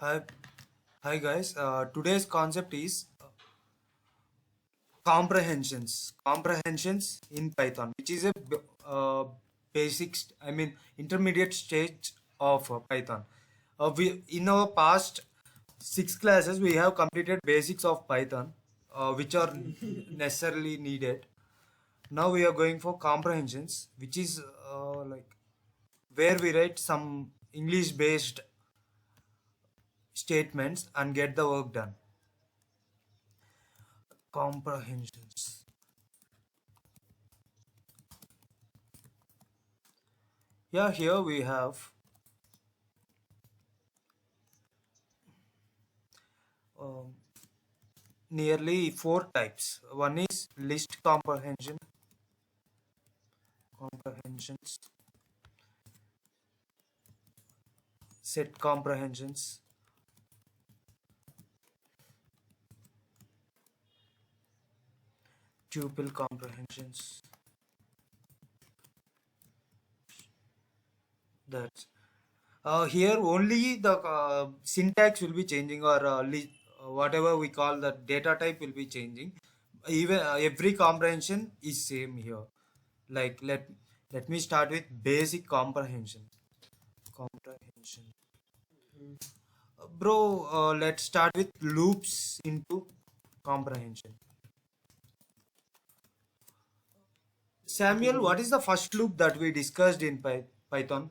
Hi, hi guys. Today's concept is comprehensions in Python, which is a intermediate stage of Python. We in our past 6 classes we have completed basics of Python, which are necessarily needed. Now we are going for comprehensions, which is like where we write some English-based statements and get the work done. Comprehensions. Yeah, here we have um, nearly 4 types. One is list comprehensions, set comprehensions, tuple comprehensions. That's here only the syntax will be changing, or whatever we call the data type will be changing. Even every comprehension is same here. Like let me start with basic comprehension. Comprehension. Bro, let's start with loops into comprehension. Samuel, what is the first loop that we discussed in Python?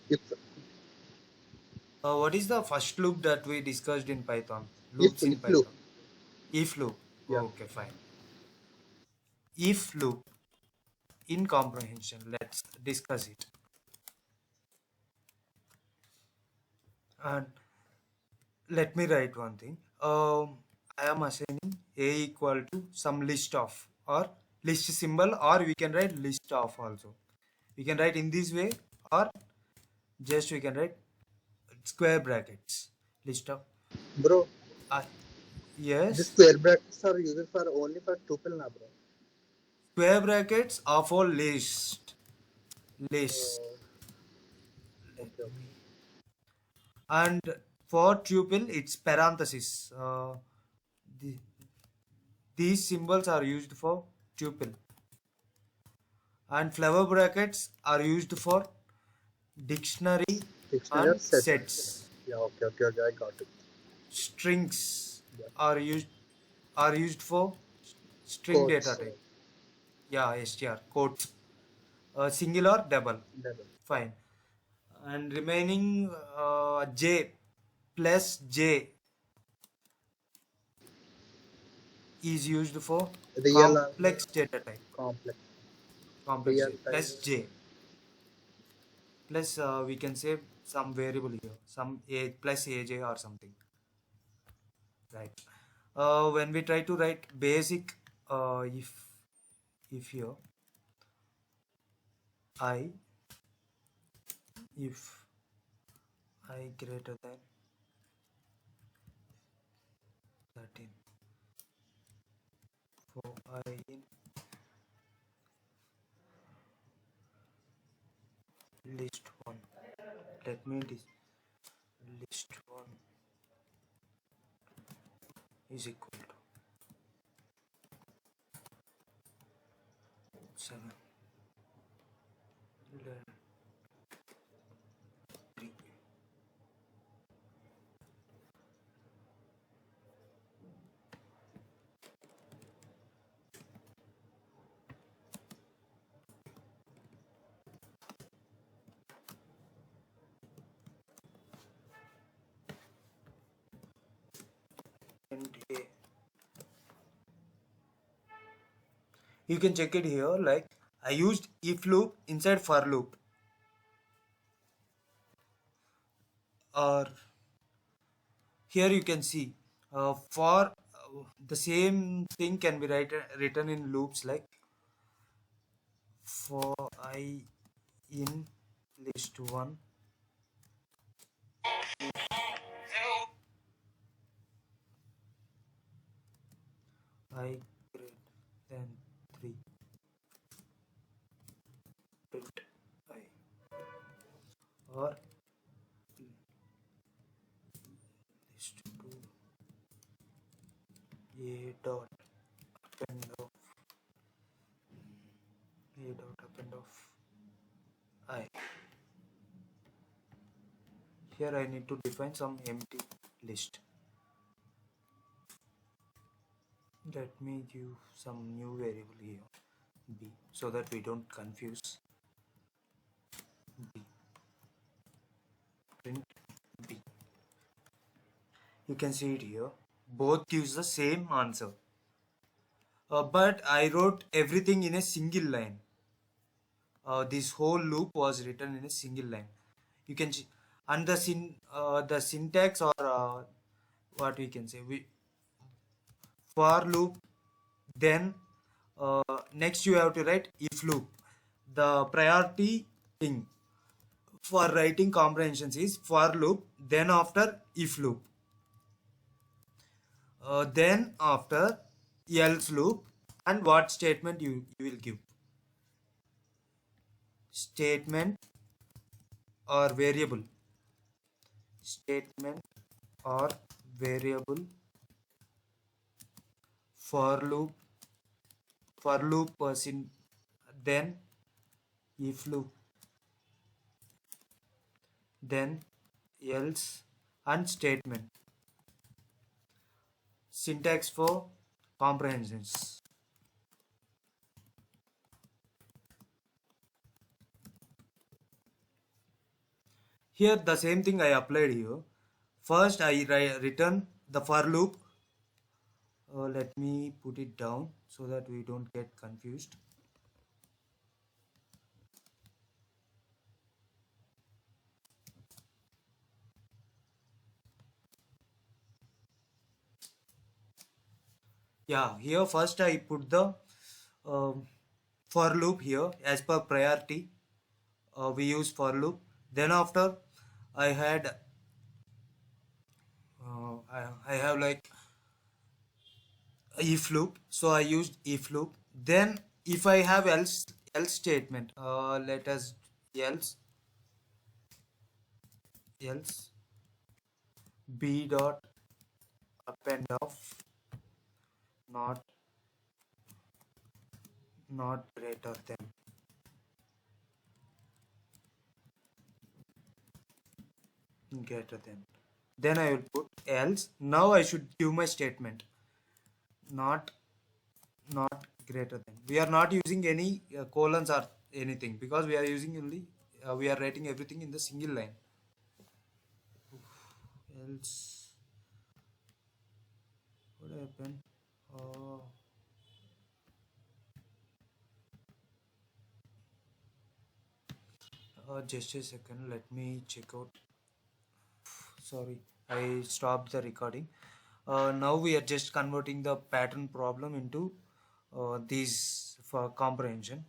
If What is the first loop that we discussed in Python? if Loops in if loop, Python. If loop. yeah, Okay, fine. If loop in comprehension. Let's discuss it. And let me write one thing. I am assigning a equal to some list of, or list symbol, or we can write list of also. We can write in this way, or just we can write square brackets. List of. bro. Uh, The yes, square brackets are used for only for tuple, na, bro. square brackets are for list. List. Uh, Let okay, okay. me. And for tuple, it's parenthesis. The, these symbols are used for tuple, and flower brackets are used for dictionary Dictionary or and set? sets. Yeah, okay, okay, okay. I got it. Strings Yeah. are used for string data Codes, type. Yeah, str quotes, singular, double. level. Fine. And remaining j plus j is used for Real or complex data type. complex? Complex Real j time. plus j plus we can say some variable here, some a plus aj or something, right? When we try to write basic, if here I if I greater than 13 for I in list 1, let me list 1 is equal to 7, 11, 3. And you can check it here, like I used if loop inside for loop, or here you can see for the same thing can be written in loops, like for I in list 1 I greater than 3, print I, or append of I. Here I need to define some empty list. Let me give some new variable here, b, so that we don't confuse. B, print b. You can see it here. Both gives the same answer. But I wrote everything in a single line. This whole loop was written in a single line. You can see, and the syntax, or what we can say, for loop. Then next you have to write if loop. The priority thing for writing comprehensions is for loop, then after if loop, then after else loop, and what statement you will give. Statement or variable. Statement or variable. For loop then if loop, then else, and statement. Syntax for comprehensions. Here the same thing I applied here. First I return the for loop. Let me put it down so that we don't get confused. Yeah, here first I put the um, for loop here as per priority. We use for loop. Then after I had I have like if loop, so I used if loop. Then if I have else statement, let us else b dot append of not greater than. Then I will put else. Now I should give my statement not greater than. We are not using any colons or anything, because we are using only we are writing everything in the single line. Else, what happened? Just a second, let me check out. Sorry, I stopped the recording. Now we are just converting the pattern problem into these for comprehension.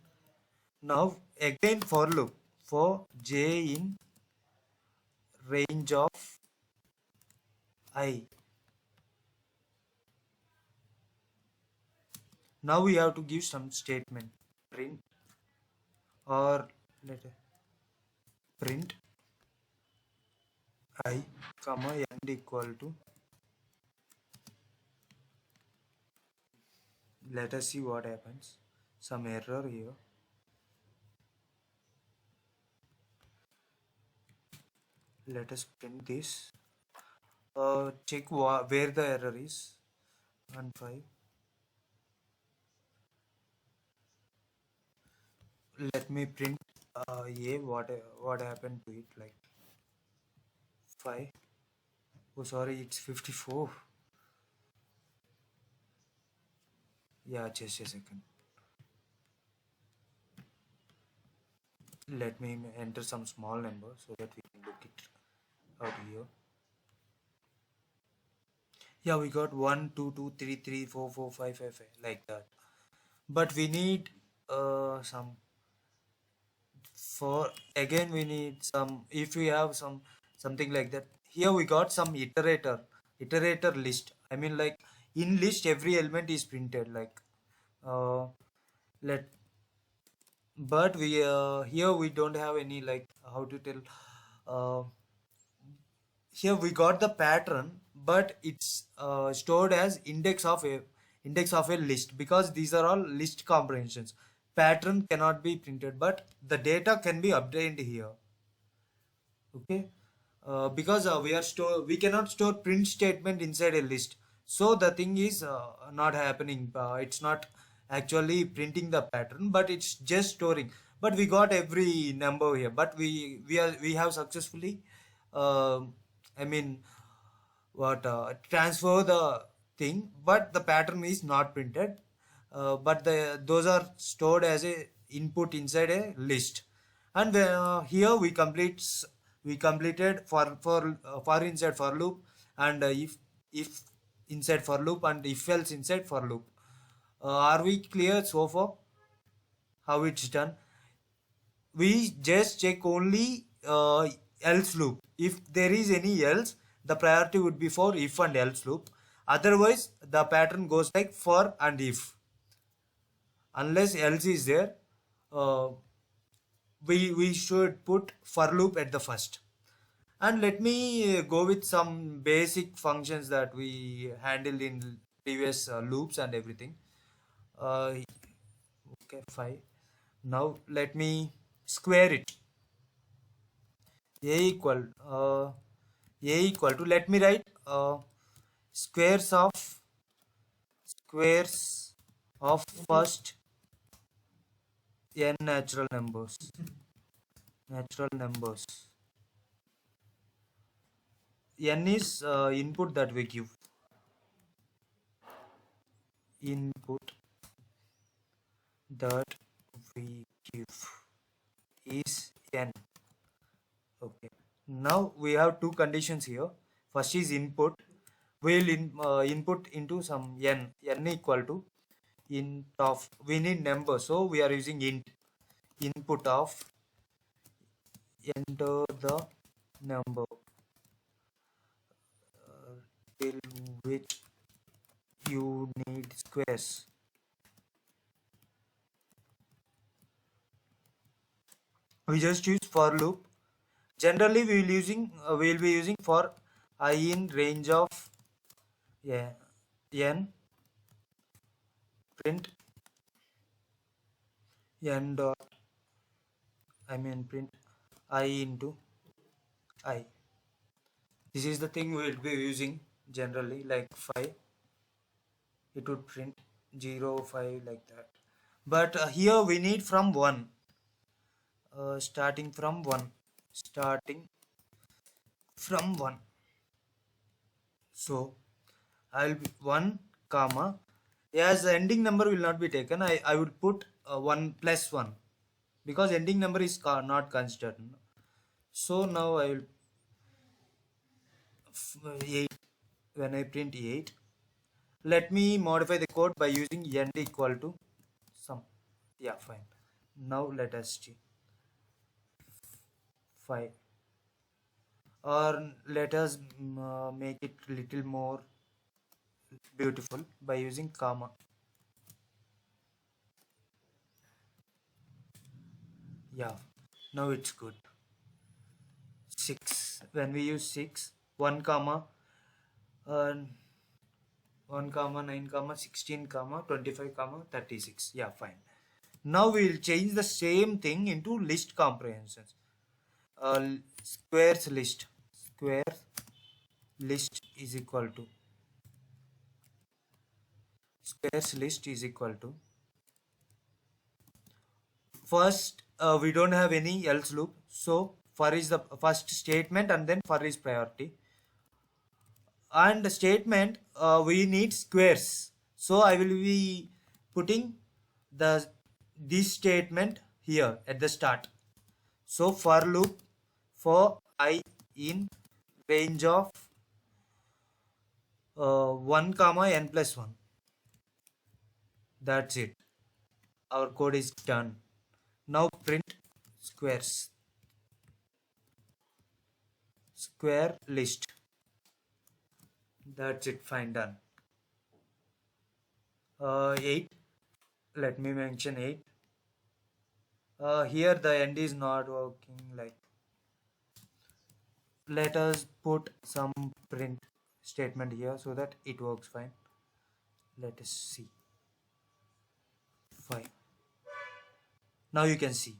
Now again for loop for j in range of I. Now we have to give some statement. Print, or let print I comma end equal to. Let us see what happens. Some error here. Let us print this. Check where the error is. And 5. Let me print a what happened to it, like 5. Oh sorry, it's 54. Yeah, just a second. Let me enter some small number so that we can look it out here. Yeah, we got 1 2 2 3 3 4 4 5 5 5 like that. But we need some. For again we need some, if we have something like that. Here we got some iterator list. I mean, like in list every element is printed, like uh, let but we here we don't have any, like, how to tell. uh, Here we got the pattern, but it's stored as index of a list, because these are all list comprehensions. pattern cannot be printed, but the data can be obtained here. Okay, because we cannot store print statement inside a list, so the thing is not happening. It's not actually printing the pattern, but it's just storing. But we got every number here, but we have successfully uh, I mean what transfer the thing, but the pattern is not printed. But those are stored as a input inside a list. And here we completed for inside for loop, and if inside for loop, and if else inside for loop. Are we clear so far how it's done? We just check only else loop. If there is any else, the priority would be for if and else loop. Otherwise, the pattern goes like for and if. Unless else is there, uh, we should put for loop at the first. And let me go with some basic functions that we handled in previous loops and everything. Uh, okay, 5. Now let me square it. A equal to, let me write squares of squares of first n natural numbers. N is input that we give. Input that we give is n. Okay. Now we have two conditions here. First is input. We'll input into some n equal to int of, we need number, so we are using int. Input of, enter the number till which you need squares. We just use for loop. Generally we will be using for I in range of, yeah, n print n dot, print I into I. This is the thing we will be using generally, like 5. It would print 0, 5, like that. But here we need from 1. Starting from 1. Starting from 1. So I'll be 1 comma. As the ending number will not be taken, I would put 1 plus 1, because ending number is not considered. So now I will 8. When I print 8, let me modify the code by using end equal to sum. Yeah, fine. Now let us see 5, or let us make it little more beautiful by using comma. Yeah, now it's good. 6. When we use 6, 1 comma, uh, 1 comma 9 comma 16 comma 25 comma 36. Yeah, fine. Now we will change the same thing into list comprehensions. Squares list. Square list is equal to, squares list is equal to, first we don't have any else loop, so for is the first statement, and then for is priority. And the statement, we need squares, so I will be putting this statement here at the start. So for loop for I in range of 1 comma n plus 1. That's it. Our code is done. Now print squares. Square list. That's it. Fine, done. 8. Let me mention 8. Here the end is not working. Like, let us put some print statement here so that it works fine. Let us see. 5. Now you can see,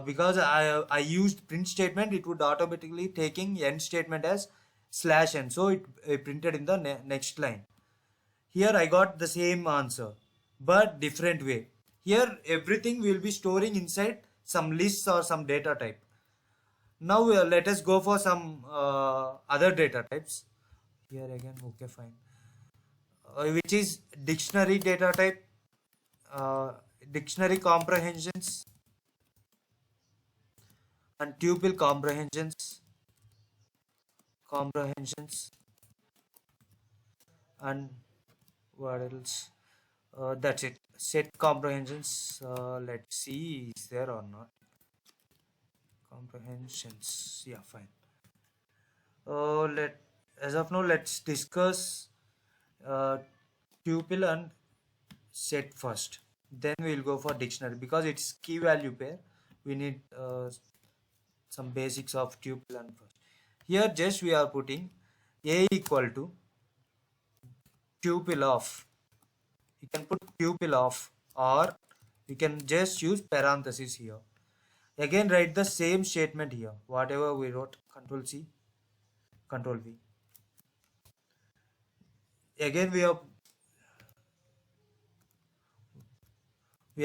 because I used print statement, it would automatically taking end statement as slash n, so it printed in the next line. Here I got the same answer, but different way. Here everything will be storing inside some lists or some data type. Now let us go for some other data types. Here again, okay, fine. Which is dictionary data type, uh, dictionary comprehensions, and tuple comprehensions, and what else? That's it. Set comprehensions. Let's see, is there or not? Comprehensions. Yeah, fine. Let as of now, let's discuss uh, tuple and set first. Then we'll go for dictionary because it's key value pair. We need some basics of tuple and first. Here, just we are putting a equal to tuple of. You can put tuple of, or you can just use parenthesis here. Again, write the same statement here. Whatever we wrote, Control C, Control V. Again, we are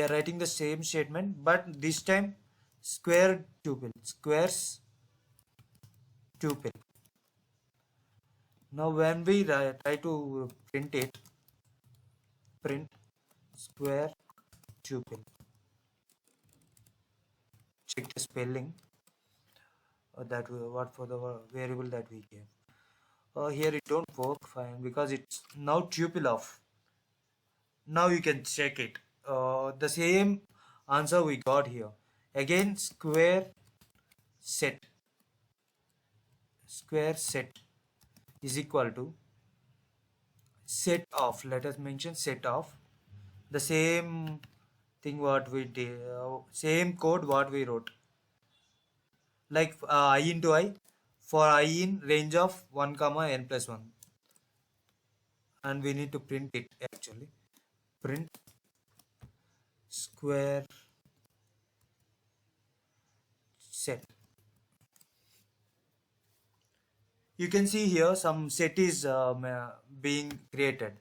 writing the same statement, but this time squares tuple. Now, when we try to print it, print square tuple. Check the spelling what for the variable that we gave. Here it don't work fine because it's now tuple of. Now you can check it. The same answer we got here. Again, set square set is equal to set of. Let us mention set of. The same thing what we did, same code what we wrote. Like I into I, for I in range of 1 comma n plus 1, and we need to print it actually. Print square set. You can see here some set is being created.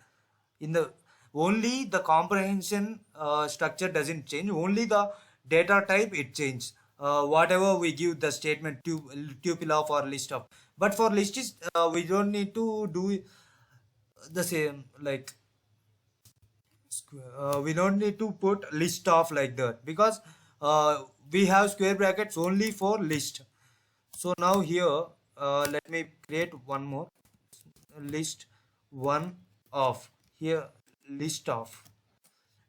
In the only the comprehension structure doesn't change, only the data type it changes. Whatever we give the statement tuple of or list of, but for list is we don't need to do the same, like we don't need to put list of like that, because we have square brackets only for list. So now here let me create one more list one of. Here list of,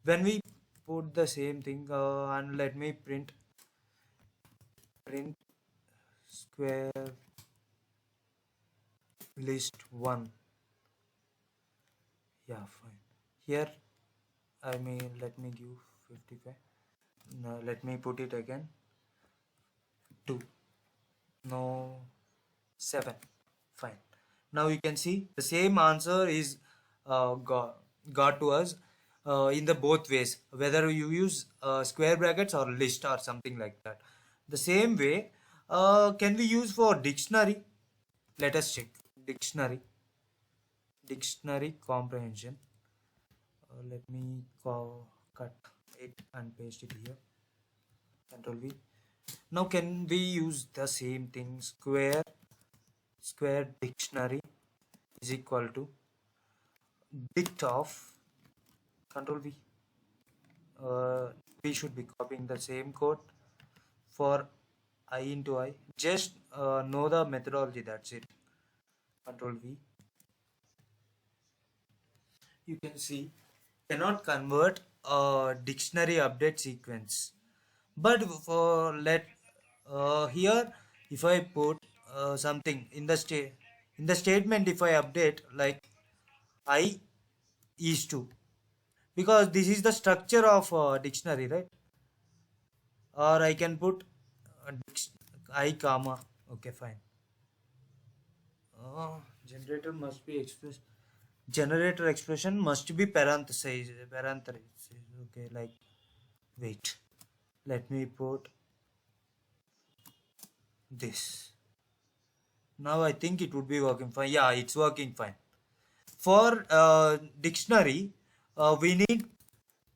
when we put the same thing, and let me print square list 1. Yeah, fine. Here I mean, let me give 55. Now let me put it again, 2, no, 7. Fine. Now you can see the same answer is got to us in the both ways, whether you use square brackets or list or something like that. The same way can we use for dictionary? Let us check dictionary comprehension. Let me cut it and paste it here. Control V. Now can we use the same thing? Square dictionary is equal to dict of. Control V. We should be copying the same code for I into I. Just know the methodology. That's it. Control V. You can see cannot convert a dictionary update sequence, but for here if I put something in the statement, if I update like I is to, because this is the structure of dictionary, right? Or I can put I comma. Okay, fine. Generator must be expressed. Generator expression must be parenthesis. Okay, like wait. Let me put this. Now I think it would be working fine. Yeah, it's working fine. For dictionary, we need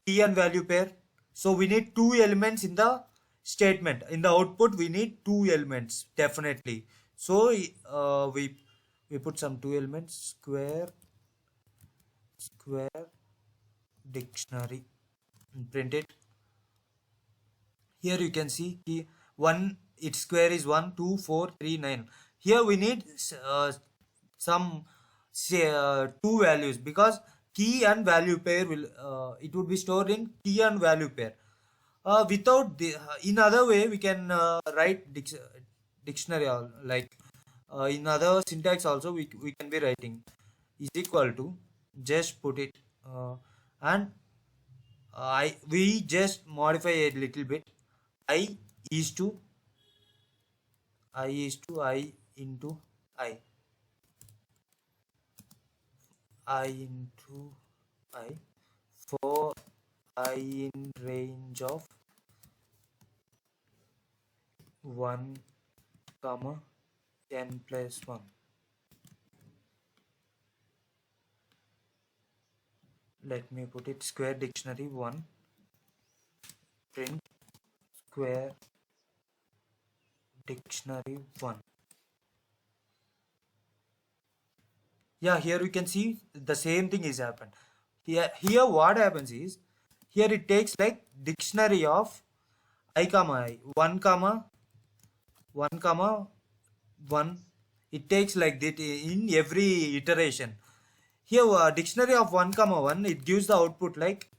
key and value pair. So we need two elements in the statement. In the output, we need two elements definitely. So we put some two elements, square dictionary, and print it. Here you can see key one. Its square is 1, 2, 4, 3, 9. Here we need some say two values, because key and value pair will it would be stored in key and value pair. Without the in other way we can write dictionary like in other syntax also we can be writing is equal to, just put it and I we just modify a little bit. I is to I into I into I for I in range of 1 comma n plus 1. Let me put it square dictionary 1, print square dictionary 1. Yeah, here we can see the same thing is happened. Here what happens is, here it takes like dictionary of I comma I 1 comma 1 comma 1. It takes like that in every iteration. Here dictionary of 1 comma 1, it gives the output like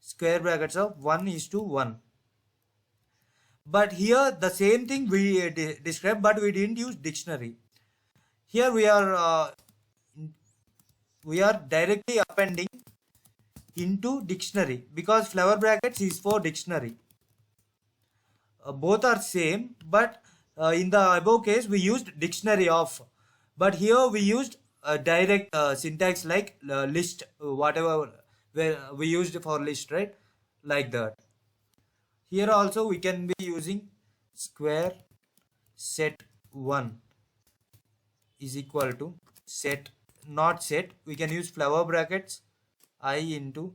square brackets of 1 is to 1. But here the same thing we described, but we didn't use dictionary. Here we are directly appending into dictionary, because flower brackets is for dictionary. Both are same, but in the above case we used dictionary of, but here we used direct syntax like list, whatever where we used for list, right? Like that. Here also we can be using square set 1 is equal to set, not set. We can use flower brackets I into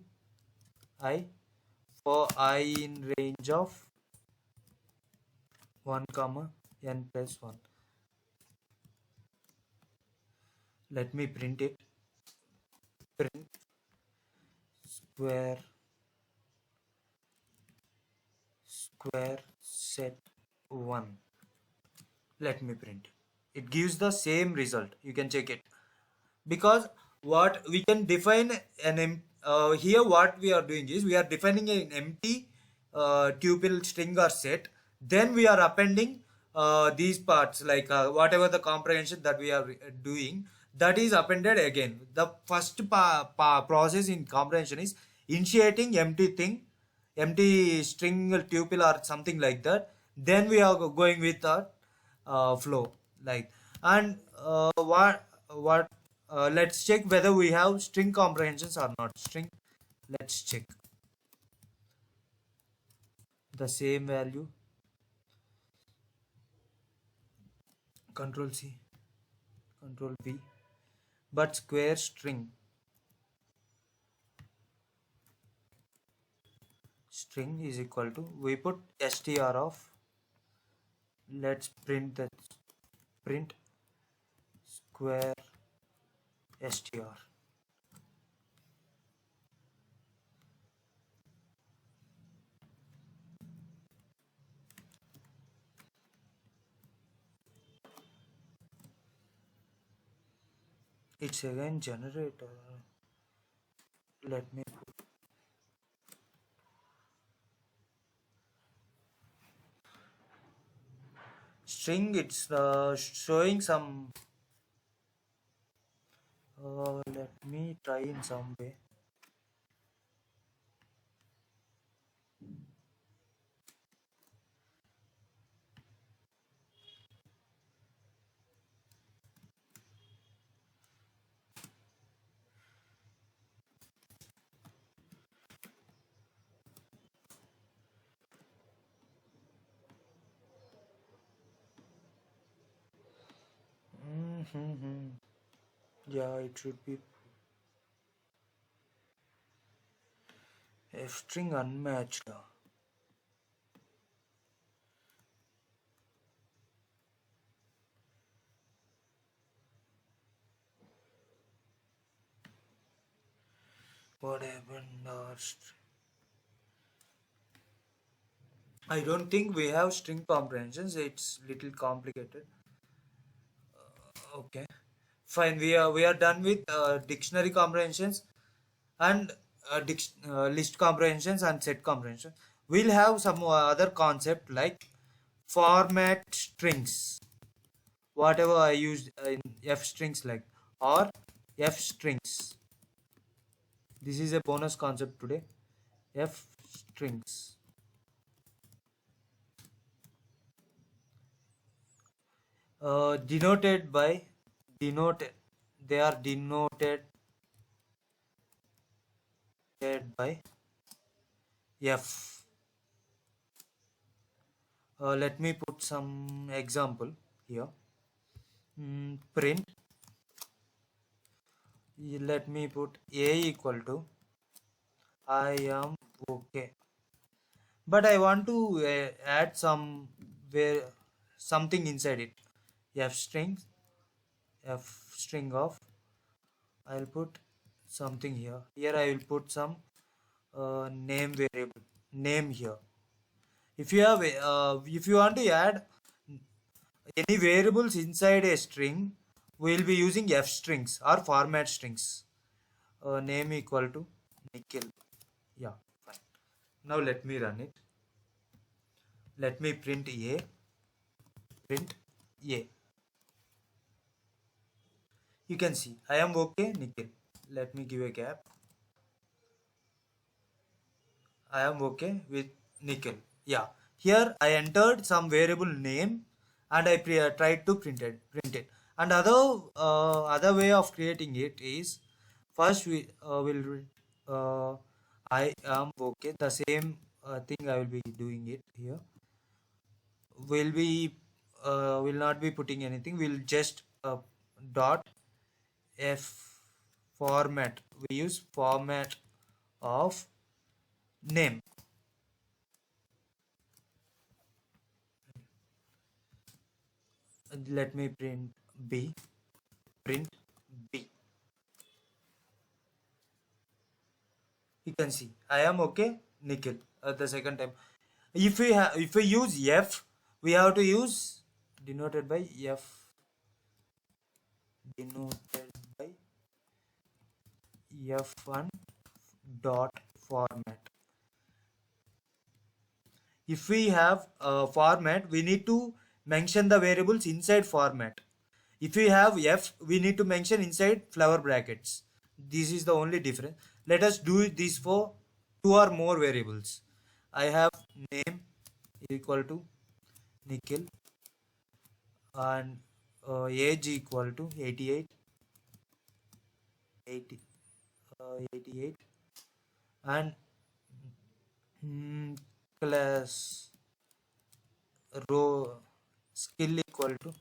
I for I in range of 1 comma n plus 1. Let me print it. Print square set 1. Let me print. It gives the same result. You can check it. Because what we can define here what we are doing is we are defining an empty tuple string or set, then we are appending these parts like whatever the comprehension that we are doing, that is appended again. The first process in comprehension is initiating empty thing, empty string tuple or something like that, then we are going with our flow like. And what let's check whether we have string comprehensions or not. String, let's check the same value, control C, control V, but square string is equal to, we put str of, let's print that, print square str. It's again generator. Let me put string. It's showing some let me try in some way. Mm-hmm. Yeah, it should be F string unmatched. What happened? I don't think we have string comprehensions. It's little complicated. Okay, fine. We are done with dictionary comprehensions and list comprehensions and set comprehensions. We'll have some other concept like format strings. Whatever I used in F strings like or F strings. This is a bonus concept today. F strings. Denoted by denoted. They are denoted by F. Let me put some example here. Print. Let me put A equal to I am okay. But I want to add some where something inside it. F string. F string of. I'll put something here. Here I will put some name variable. Name here. If you want to add any variables inside a string, we will be using F strings or format strings. Name equal to Nikhil. Yeah, fine. Now let me run it. Let me print A. Print A. You can see I am okay, Nikhil. Let me give a gap. I am okay with Nikhil. Yeah. Here I entered some variable name and I tried to print it. And other way of creating it is first we will I am okay. The same thing I will be doing it here. Will not be putting anything. We'll just dot f format. We use format of name. Let me b print b. You can see I am okay, Nikhil. The second time, if we use f, we have to use denoted by f, denoted by f1 dot format. If we have a format, we need to mention the variables inside format. If we have f, we need to mention inside flower brackets. This is the only difference. Let us do this for two or more variables. I have name equal to Nikhil and age equal to 88, 80, 88 and class row skill equal to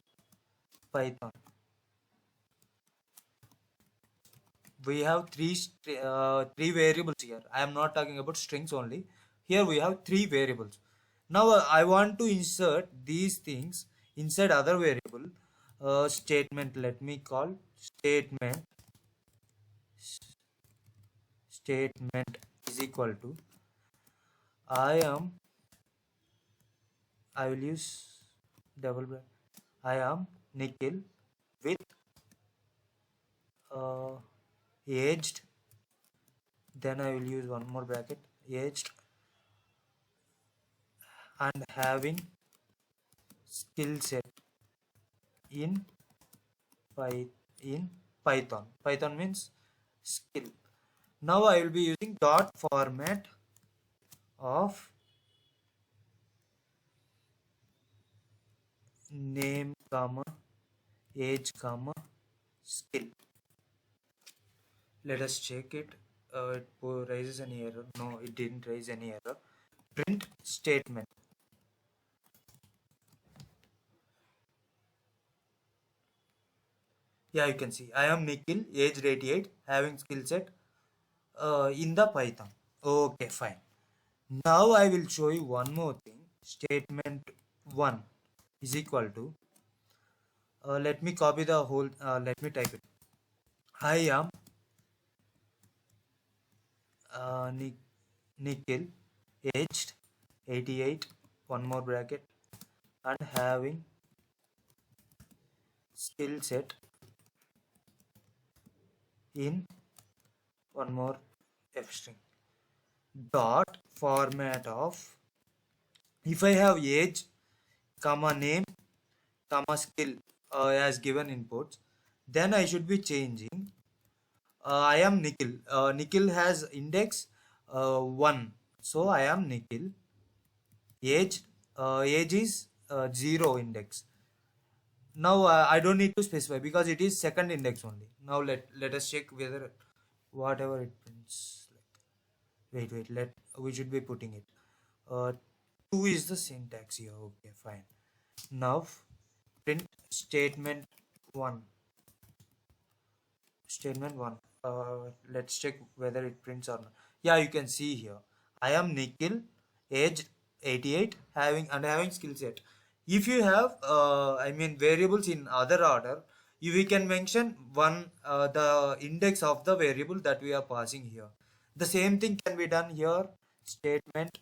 Python. We have three variables here. I am not talking about strings only. Here we have three variables. Now I want to insert these things inside other variable statement. Let me call statement is equal to I am I will use double bracket. I am Nikhil with uh, aged, then I will use one more bracket, aged and having skill set in in Python. Python means skill. Now I will be using dot format of name comma age comma skill. Let us check it. It raises any error. No, it didn't raise any error. Print statement. Yeah, you can see I am Nikhil, aged 88, having skill set in the Python. Okay, fine. Now I will show you one more thing. Statement 1 is equal to, let me copy the whole, let me type it. I am Nikhil, aged 88, one more bracket, and having skill set in one more f string. Dot format of, if I have age, comma name, comma skill as given inputs, then I should be changing. I am Nikhil. Nikhil has index 1. So I am Nikhil. Age is 0 index. Now I don't need to specify because it is second index only. Now let us check whether whatever it prints. Wait. We should be putting it. Uh, 2 is the syntax here. Okay, fine. Now print statement 1. Statement 1. Let's check whether it prints or not. Yeah, you can see here. I am Nikhil, age 88, having skill set. If you have, I mean, variables in other order, we can mention one the index of the variable that we are passing here. The same thing can be done here. Statement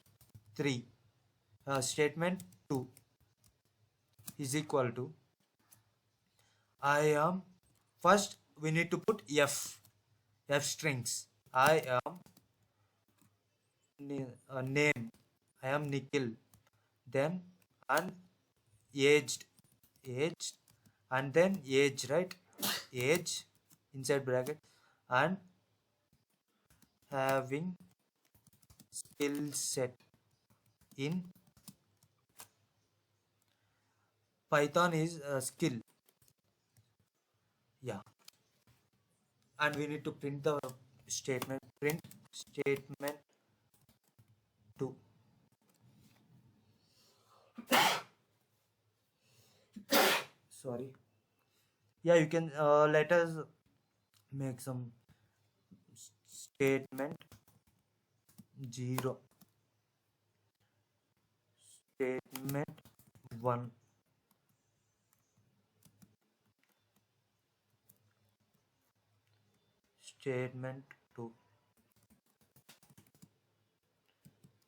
3. Statement 2 is equal to, I am, first we need to put f strings. I am name. I am Nikhil. Then and aged, and then age, right? Age inside bracket, and having skill set in Python is skill. Yeah, and we need to print the statement. Print statement 2. Sorry. Yeah, you can let us make some statement 0, statement 1, statement 2,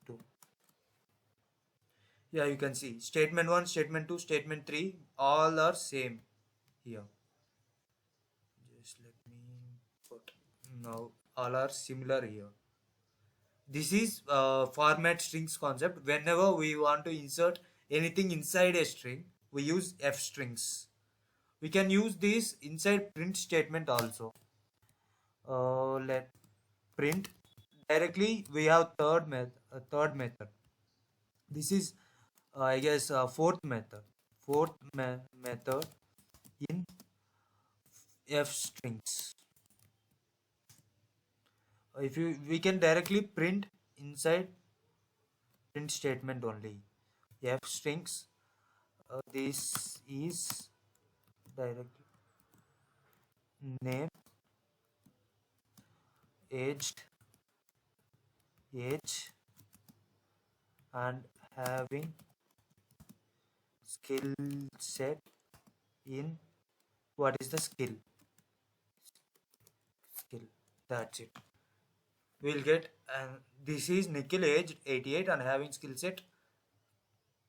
2. Yeah, you can see statement 1, statement 2, statement 3, all are same here. Just let me put, now all are similar here. This is format strings concept. Whenever we want to insert anything inside a string, we use f strings. We can use this inside print statement also. Let print directly. We have third method. This is I guess fourth method. Method in f strings. If you we can directly print inside print statement only. F strings. This is directly name, aged, age, and having skill set in, what is the skill? Skill. That's it. We'll get, and this is Nikhil, aged 88, and having skill set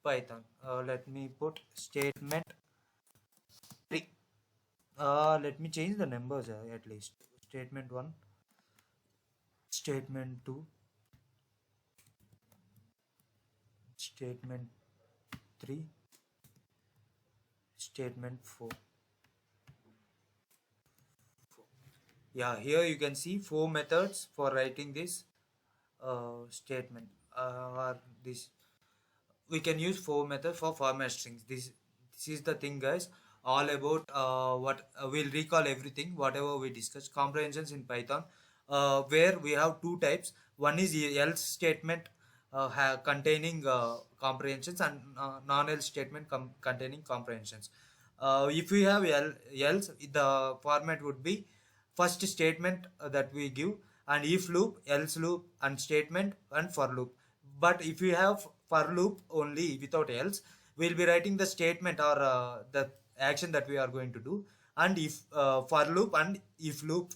Python. Let me put statement 3. Let me change the numbers at least. Statement 1, statement 2, statement 3, statement 4. Yeah, here you can see 4 methods for writing this statement, or this we can use 4 methods for format strings. This is the thing, guys, all about what we'll recall everything whatever we discussed. Comprehensions in Python, where we have two types. One is else statement containing comprehensions, and non-else statement containing comprehensions. If we have else, the format would be first statement that we give, and if loop, else loop, and statement, and for loop. But if we have for loop only without else, we'll be writing the statement or the action that we are going to do, and if for loop and if loop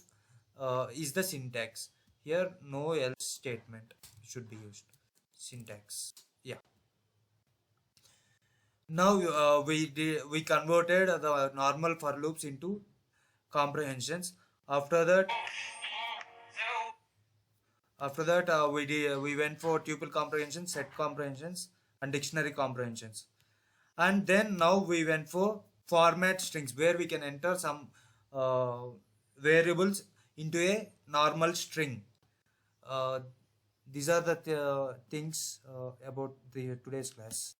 is the syntax. Here no else statement should be used. Syntax. Yeah. Now we converted the normal for loops into comprehensions. After that, we went for tuple comprehensions, set comprehensions, and dictionary comprehensions. And then now we went for format strings, where we can enter some uh, variables into a normal string. Uh, these are the things about the today's class.